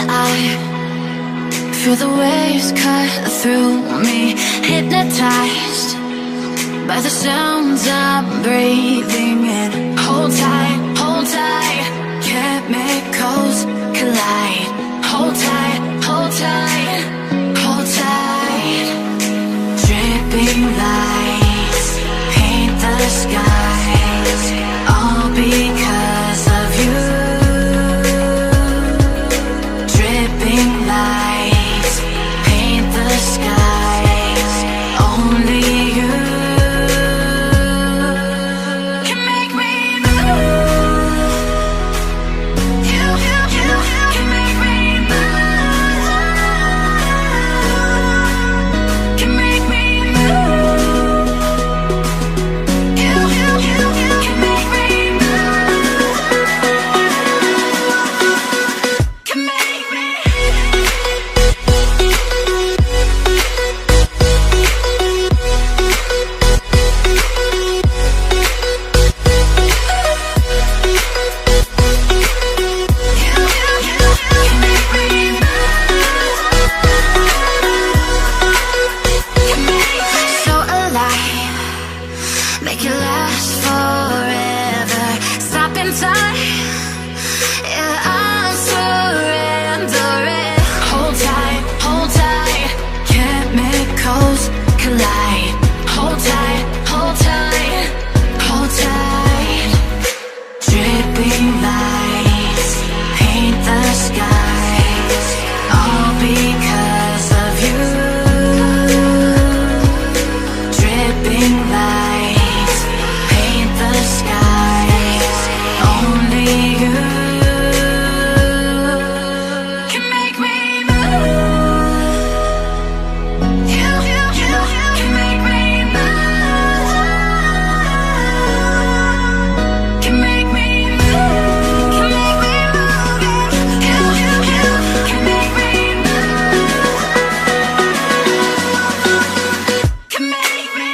eye, feel the waves cut through me, hypnotized by the sounds I'm breathing in. Hold tight, chemicals collide. Hold tight, hold tight, hold tight. Dripping lights paint the skies, all because of you. Dripping lights paint the skies, only you can make me move. You can make me move. Can make me move. You can make me move. Can make me. So alive, make it last forever. Stop in time, yeah, I'm surrendering. Hold tight, chemicals collide. Hold tight, hold tight, hold tight. Dripping lights paint the skies, all because of you. Dripping lights paint the skies, only you can make me move. You can make me move. Can make me move. Can make me move. You can make me move. Can make me.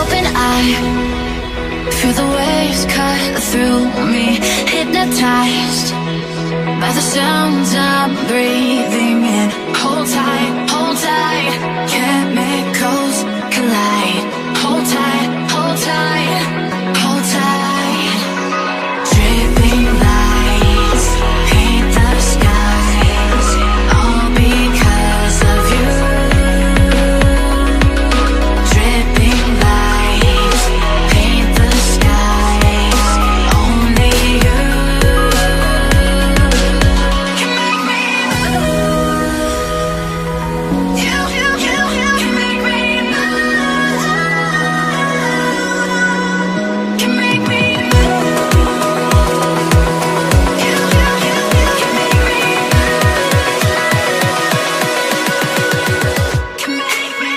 Open eye, feel the waves cut through me, hypnotized by the sounds I'm breathing in. Hold tight, chemicals collide. Hold tight, hold tight, hold tight. Dripping lights paint the skies, all because of you. Dripping lights paint the skies, only you can make me move. You can make me move. Can make me move. You can make me move. Can make me.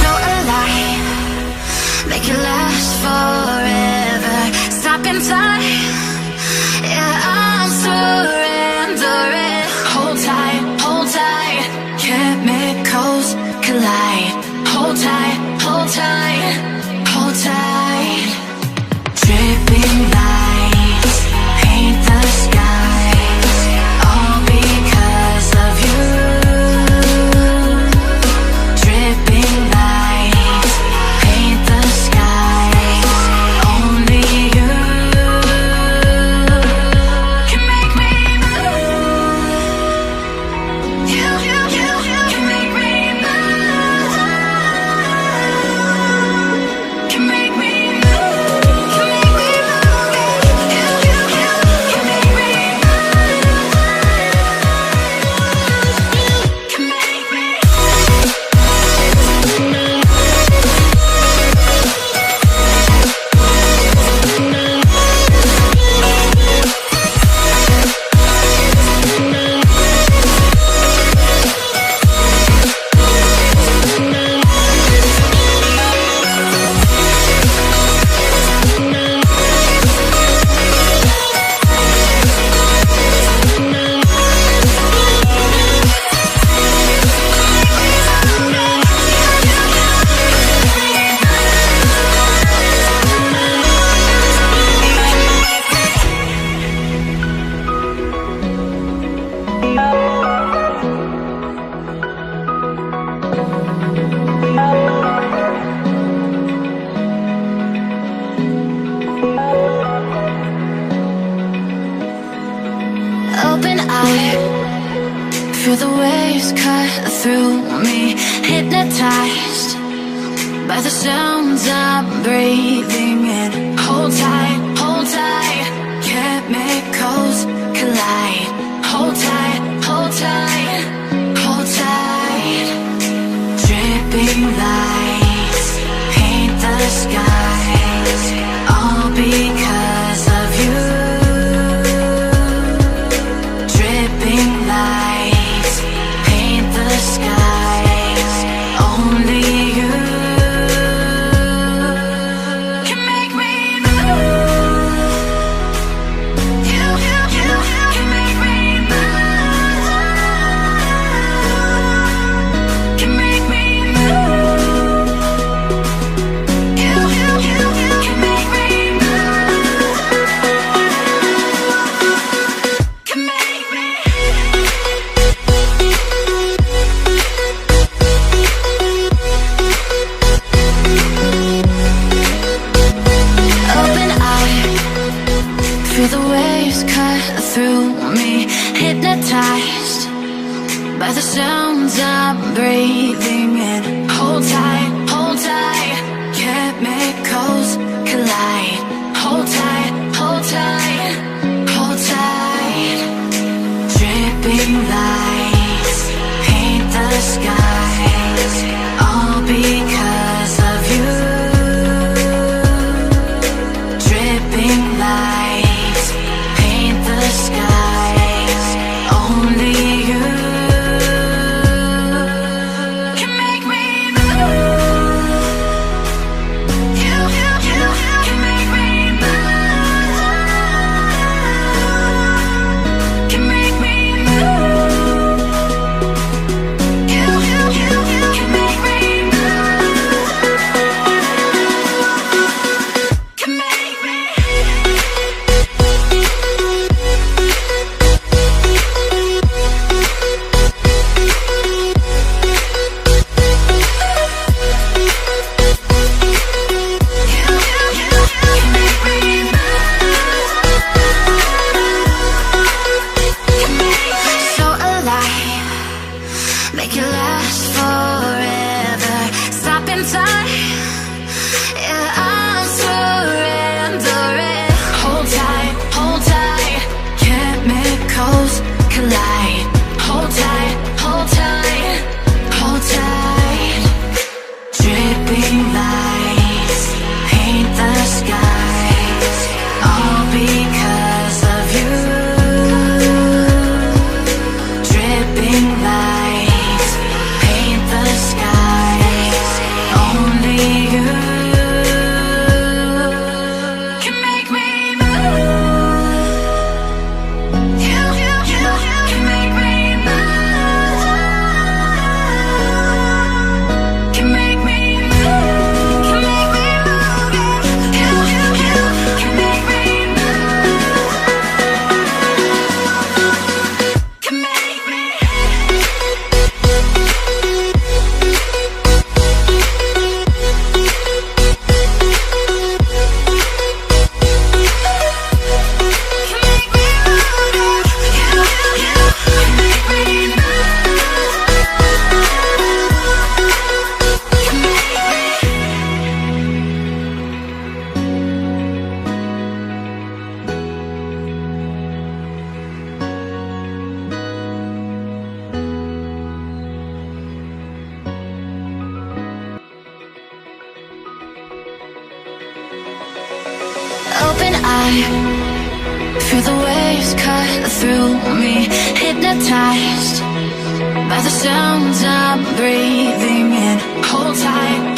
So alive, make it last forever. Stop in time, yeah, I'm surrendering. Hold tight, chemicals collide. Hold tight, hold tight, hold tight. Dripping lights paint the skies, Feel the waves cut through me, hypnotized by the sounds I'm breathing in. Hold tight, chemicals collide. Hold tight, hold tight, hold tight. Dripping lights paint the skies, all because of you. Dripping lights paint the skies, only you can make me move. You can make me move. Can make me move. You can make me move. Can make me. Open eye, feel the waves cut through me, hypnotized by the sounds I'm breathing in. Hold tight, chemicals collide. Hold tight, hold tight, hold tight. Dripping lights paint the skies, all because of you. Dripping lights paint the skies, only you can make me move. You can make me move. Can make me move. You can make me move. Can make me. So alive, make it last forever. Stop in time, yeah, I'm surrendering. Hold tight, chemicals collide. Hold tight, hold tight. Dripping lights paint the skies, all because of you. Dripping lights paint the skies, only you can make me move. You can make me move. Can make me move. Can make me move. You can make me move. Can make me. Open eye, feel the waves cut through me, hypnotized by the sounds I'm breathing in. Hold tight,